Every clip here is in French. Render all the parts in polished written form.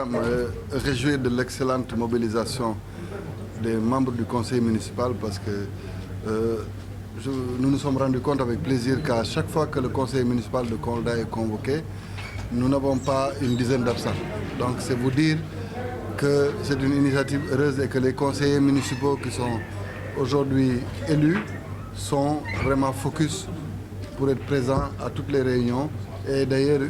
déjà me réjouir de l'excellente mobilisation des membres du conseil municipal parce que nous nous sommes rendus compte avec plaisir qu'à chaque fois que le conseil municipal de Kolda est convoqué, nous n'avons pas une dizaine d'absents. Donc c'est vous dire que c'est une initiative heureuse et que les conseillers municipaux qui sont aujourd'hui élus sont vraiment focus pour être présents à toutes les réunions. Et d'ailleurs,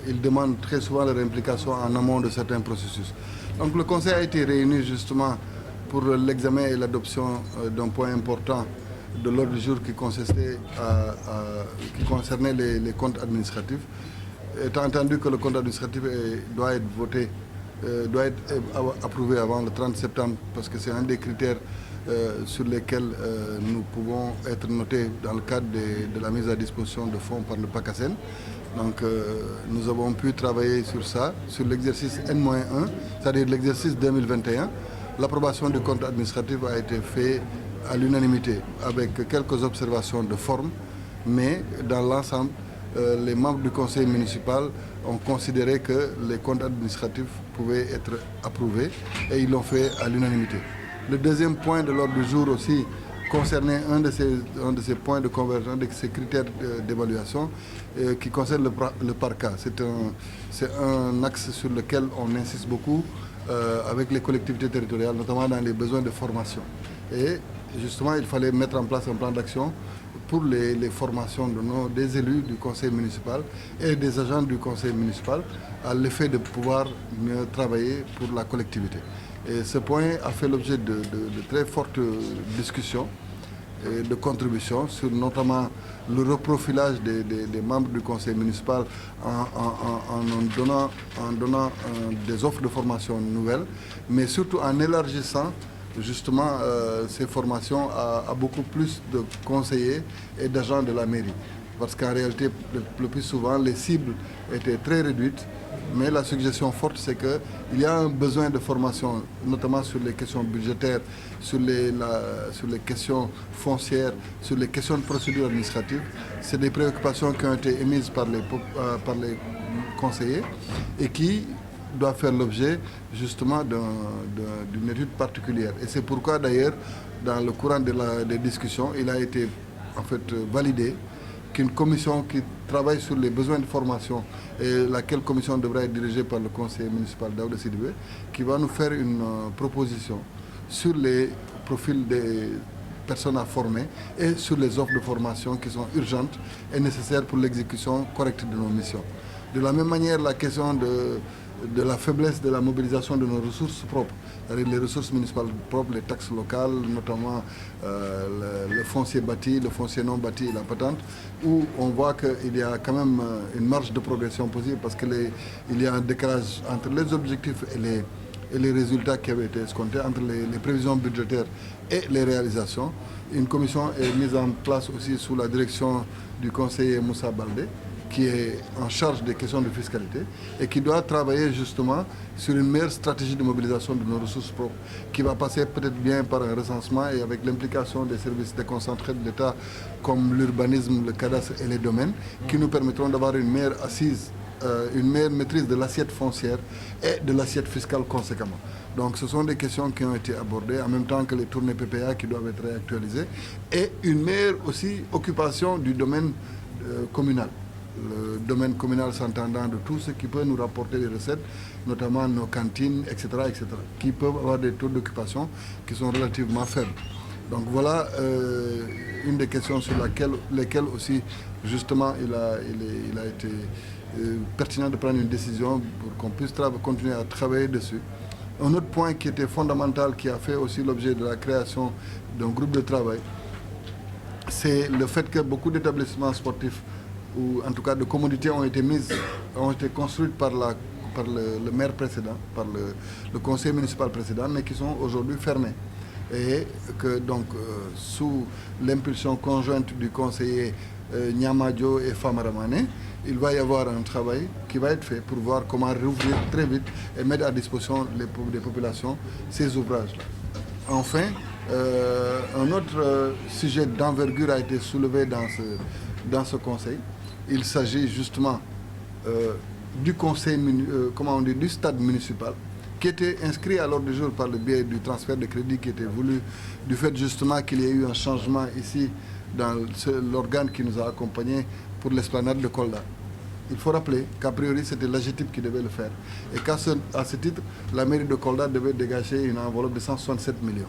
ils demandent très souvent leur implication en amont de certains processus. Donc le conseil a été réuni justement pour l'examen et l'adoption d'un point important de l'ordre du jour qui concernait les comptes administratifs. Étant entendu que le compte administratif doit être voté, doit être approuvé avant le 30 septembre parce que c'est un des critères sur lesquels nous pouvons être notés dans le cadre de la mise à disposition de fonds par le PACASEN. Donc nous avons pu travailler sur ça, sur l'exercice N-1, c'est-à-dire l'exercice 2021. L'approbation du compte administratif a été faite à l'unanimité avec quelques observations de forme, mais dans l'ensemble, les membres du conseil municipal ont considéré que les comptes administratifs pouvaient être approuvés et ils l'ont fait à l'unanimité. Le deuxième point de l'ordre du jour aussi concernait un de ces points de convergence, de ces critères d'évaluation qui concerne le PARCA. C'est un axe sur lequel on insiste beaucoup avec les collectivités territoriales, notamment dans les besoins de formation. Et justement, il fallait mettre en place un plan d'action pour les formations des élus du conseil municipal et des agents du conseil municipal à l'effet de pouvoir mieux travailler pour la collectivité. Et ce point a fait l'objet de très fortes discussions et de contributions sur notamment le reprofilage des membres du conseil municipal en donnant des offres de formation nouvelles, mais surtout en élargissant justement ces formations à beaucoup plus de conseillers et d'agents de la mairie. Parce qu'en réalité, le plus souvent, les cibles étaient très réduites, mais la suggestion forte, c'est qu'il y a un besoin de formation, notamment sur les questions budgétaires, sur les questions foncières, sur les questions de procédure administrative. C'est des préoccupations qui ont été émises par les conseillers et qui doit faire l'objet justement d'une étude particulière. Et c'est pourquoi d'ailleurs, dans le courant des discussions, il a été en fait validé qu'une commission qui travaille sur les besoins de formation, et laquelle commission devra être dirigée par le conseiller municipal Daouda Sidibé, qui va nous faire une proposition sur les profils des personnes à former et sur les offres de formation qui sont urgentes et nécessaires pour l'exécution correcte de nos missions. De la même manière, la question de la faiblesse de la mobilisation de nos ressources propres, c'est-à-dire les ressources municipales propres, les taxes locales, notamment le foncier bâti, le foncier non bâti et la patente, où on voit qu'il y a quand même une marge de progression possible parce qu'il y a un décalage entre les objectifs et les résultats qui avaient été escomptés, entre les prévisions budgétaires et les réalisations. Une commission est mise en place aussi sous la direction du conseiller Moussa Baldé, qui est en charge des questions de fiscalité et qui doit travailler justement sur une meilleure stratégie de mobilisation de nos ressources propres, qui va passer peut-être bien par un recensement et avec l'implication des services déconcentrés de l'État comme l'urbanisme, le cadastre et les domaines, qui nous permettront d'avoir une meilleure assise, une meilleure maîtrise de l'assiette foncière et de l'assiette fiscale conséquemment. Donc ce sont des questions qui ont été abordées en même temps que les tournées PPA qui doivent être réactualisées et une meilleure aussi occupation du domaine communal. Le domaine communal s'entendant de tout ce qui peut nous rapporter des recettes, notamment nos cantines, etc., qui peuvent avoir des taux d'occupation qui sont relativement faibles. Donc voilà une des questions sur lesquelles aussi, justement, il a été pertinent de prendre une décision pour qu'on puisse continuer à travailler dessus. Un autre point qui était fondamental, qui a fait aussi l'objet de la création d'un groupe de travail, c'est le fait que beaucoup d'établissements sportifs ou en tout cas de commodités ont été construites par le maire précédent, par le conseil municipal précédent, mais qui sont aujourd'hui fermées. Et que donc, sous l'impulsion conjointe du conseiller Niamadio et Famaramane, il va y avoir un travail qui va être fait pour voir comment rouvrir très vite et mettre à disposition des populations ces ouvrages-là. Enfin, un autre sujet d'envergure a été soulevé dans ce conseil. Il s'agit justement du conseil, du stade municipal, qui était inscrit à l'ordre du jour par le biais du transfert de crédit qui était voulu, du fait justement qu'il y a eu un changement ici dans l'organe qui nous a accompagnés pour l'esplanade de Kolda. Il faut rappeler qu'à priori, c'était l'AGETIP qui devait le faire. Et qu'à ce titre, la mairie de Kolda devait dégager une enveloppe de 167 millions.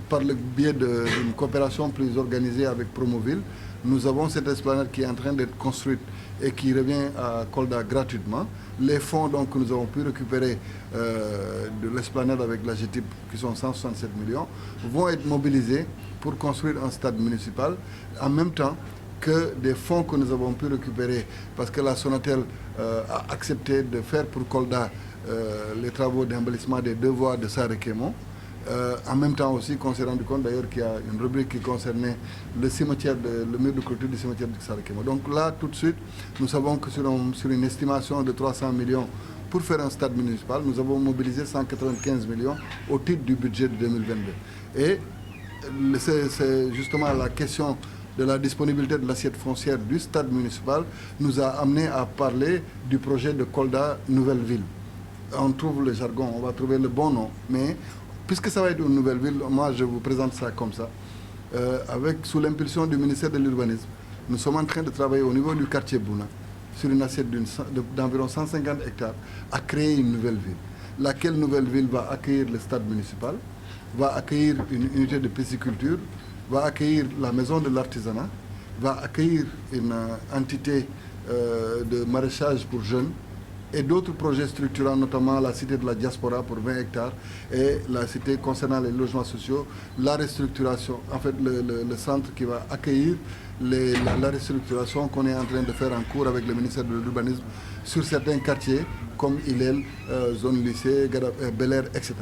Par le biais d'une coopération plus organisée avec Promoville, nous avons cette esplanade qui est en train d'être construite et qui revient à Kolda gratuitement. Les fonds donc, que nous avons pu récupérer de l'esplanade avec l'AGETIP, qui sont 167 millions, vont être mobilisés pour construire un stade municipal en même temps que des fonds que nous avons pu récupérer parce que la Sonatel a accepté de faire pour Kolda les travaux d'embellissement des 2 voies de Saré-Kémon. En même temps aussi qu'on s'est rendu compte d'ailleurs qu'il y a une rubrique qui concernait le cimetière, le mur de clôture du cimetière de Saré-Kémon. Donc là, tout de suite, nous savons que sur une estimation de 300 millions pour faire un stade municipal, nous avons mobilisé 195 millions au titre du budget de 2022. Et c'est justement la question de la disponibilité de l'assiette foncière du stade municipal nous a amené à parler du projet de Kolda Nouvelle Ville. On trouve le jargon, on va trouver le bon nom, mais puisque ça va être une nouvelle ville, moi je vous présente ça comme ça. Sous l'impulsion du ministère de l'Urbanisme, nous sommes en train de travailler au niveau du quartier Bouna sur une assiette d'environ 150 hectares à créer une nouvelle ville. Laquelle nouvelle ville va accueillir le stade municipal, va accueillir une unité de pisciculture, va accueillir la maison de l'artisanat, va accueillir une entité de maraîchage pour jeunes et d'autres projets structurants, notamment la cité de la diaspora pour 20 hectares et la cité concernant les logements sociaux, la restructuration, en fait le centre qui va accueillir la restructuration qu'on est en train de faire en cours avec le ministère de l'Urbanisme sur certains quartiers comme Hillel, zone lycée, Bel Air, etc.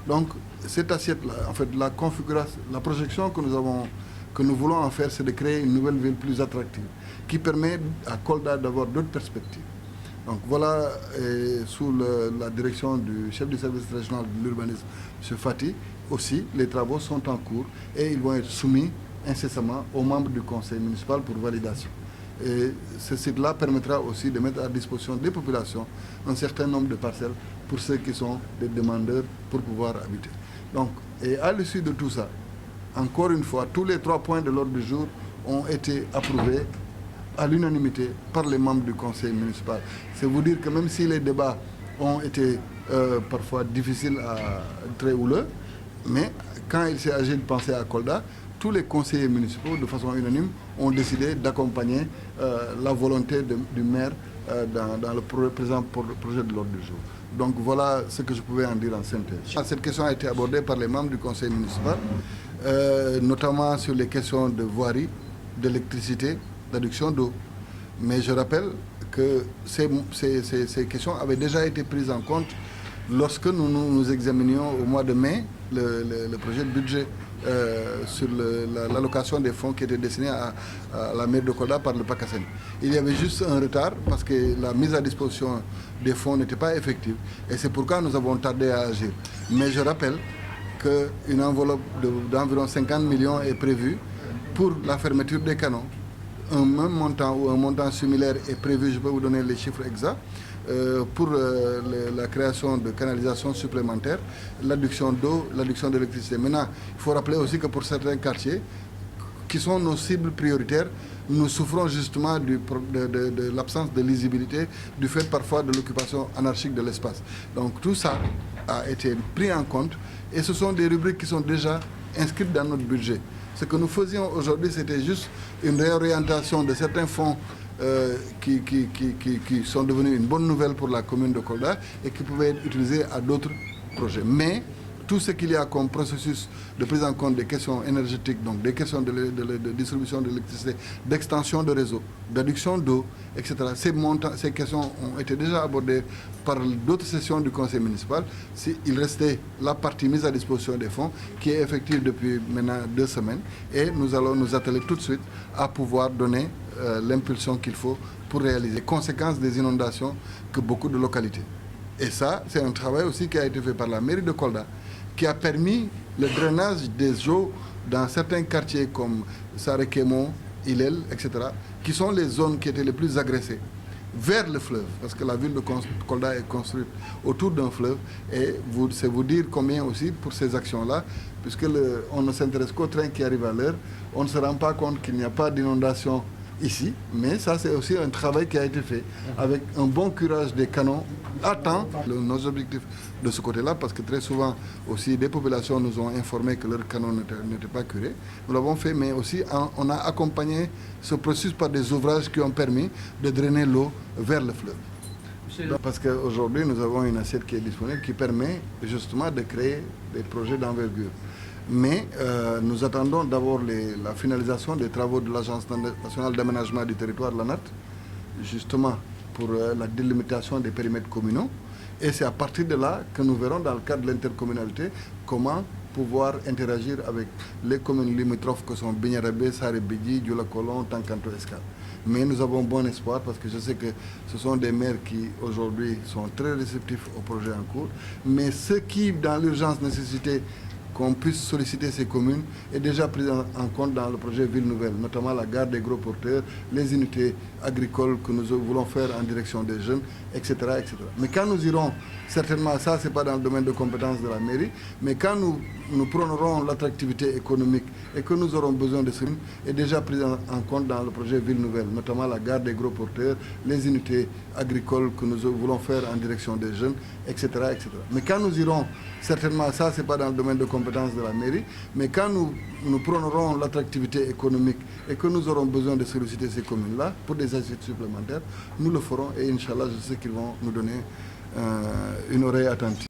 Donc cette assiette-là, en fait la configuration, la projection que nous voulons en faire, c'est de créer une nouvelle ville plus attractive qui permet à Kolda d'avoir d'autres perspectives. Donc voilà, sous la direction du chef du service régional de l'urbanisme, M. Fati, aussi, les travaux sont en cours et ils vont être soumis incessamment aux membres du conseil municipal pour validation. Et ce site-là permettra aussi de mettre à disposition des populations un certain nombre de parcelles pour ceux qui sont des demandeurs pour pouvoir habiter. Donc, et à l'issue de tout ça, encore une fois, tous les 3 points de l'ordre du jour ont été approuvés à l'unanimité par les membres du conseil municipal. C'est vous dire que même si les débats ont été parfois difficiles très houleux, mais quand il s'est agi de penser à Kolda, tous les conseillers municipaux, de façon unanime, ont décidé d'accompagner la volonté du maire dans le présent projet de l'ordre du jour. Donc voilà ce que je pouvais en dire en synthèse. Cette question a été abordée par les membres du conseil municipal, notamment sur les questions de voirie, d'électricité, d'adduction d'eau. Mais je rappelle que ces questions avaient déjà été prises en compte lorsque nous examinions au mois de mai le projet de budget sur l'allocation des fonds qui étaient destinés à la mairie de Kolda par le PACASEN. Il y avait juste un retard parce que la mise à disposition des fonds n'était pas effective et c'est pourquoi nous avons tardé à agir. Mais je rappelle qu'une enveloppe d'environ 50 millions est prévue pour la fermeture des canaux. Un même montant ou un montant similaire est prévu, je peux vous donner les chiffres exacts, pour la création de canalisations supplémentaires, l'adduction d'eau, l'adduction d'électricité. Maintenant, il faut rappeler aussi que pour certains quartiers, qui sont nos cibles prioritaires, nous souffrons justement de l'absence de lisibilité, du fait parfois de l'occupation anarchique de l'espace. Donc tout ça a été pris en compte et ce sont des rubriques qui sont déjà inscrites dans notre budget. Ce que nous faisions aujourd'hui, c'était juste une réorientation de certains fonds qui sont devenus une bonne nouvelle pour la commune de Kolda et qui pouvaient être utilisés à d'autres projets. Mais tout ce qu'il y a comme processus de prise en compte des questions énergétiques, donc des questions de distribution d'électricité, d'extension de réseau, d'adduction d'eau, etc., ces questions ont été déjà abordées par d'autres sessions du conseil municipal. Il restait la partie mise à disposition des fonds qui est effective depuis maintenant 2 semaines et nous allons nous atteler tout de suite à pouvoir donner l'impulsion qu'il faut pour réaliser les conséquences des inondations que beaucoup de localités. Et ça, c'est un travail aussi qui a été fait par la mairie de Kolda, qui a permis le drainage des eaux dans certains quartiers comme Saré-Kémon, Hillel, etc., qui sont les zones qui étaient les plus agressées. vers le fleuve, parce que la ville de Kolda est construite autour d'un fleuve, et c'est vous dire combien aussi pour ces actions-là, puisque on ne s'intéresse qu'au train qui arrive à l'heure, on ne se rend pas compte qu'il n'y a pas d'inondation ici, mais ça c'est aussi un travail qui a été fait avec un bon curage des canaux à temps. Nos objectifs de ce côté-là, parce que très souvent aussi des populations nous ont informé que leurs canaux n'étaient pas curés, nous l'avons fait, mais aussi on a accompagné ce processus par des ouvrages qui ont permis de drainer l'eau vers le fleuve. Parce qu'aujourd'hui nous avons une assiette qui est disponible qui permet justement de créer des projets d'envergure. Mais nous attendons d'abord la finalisation des travaux de l'Agence nationale d'aménagement du territoire, l'ANAT, justement pour la délimitation des périmètres communaux. Et c'est à partir de là que nous verrons, dans le cadre de l'intercommunalité, comment pouvoir interagir avec les communes limitrophes que sont Bignarabé, Sarébidi, Dioulacolon, Tankanto, Escale. Mais nous avons bon espoir parce que je sais que ce sont des maires qui aujourd'hui sont très réceptifs au projet en cours. Mais ce qui, dans l'urgence, nécessitait qu'on puisse solliciter ces communes est déjà pris en compte dans le projet Ville Nouvelle, notamment la gare des gros porteurs, les unités agricoles que nous voulons faire en direction des jeunes, etc. etc. Mais quand nous irons, certainement ça c'est pas dans le domaine de compétence de la mairie, mais quand nous prendrons l'attractivité économique et que nous aurons besoin de ce est déjà pris en compte dans le projet Ville Nouvelle, notamment la gare des gros porteurs, les unités agricoles que nous voulons faire en direction des jeunes, etc. etc. Mais quand nous irons, certainement ça c'est pas dans le domaine de compétence de la mairie, mais quand nous prendrons l'attractivité économique et que nous aurons besoin de solliciter ces communes-là pour des assiettes supplémentaires, nous le ferons et Inch'Allah, je sais qu'ils vont nous donner une oreille attentive.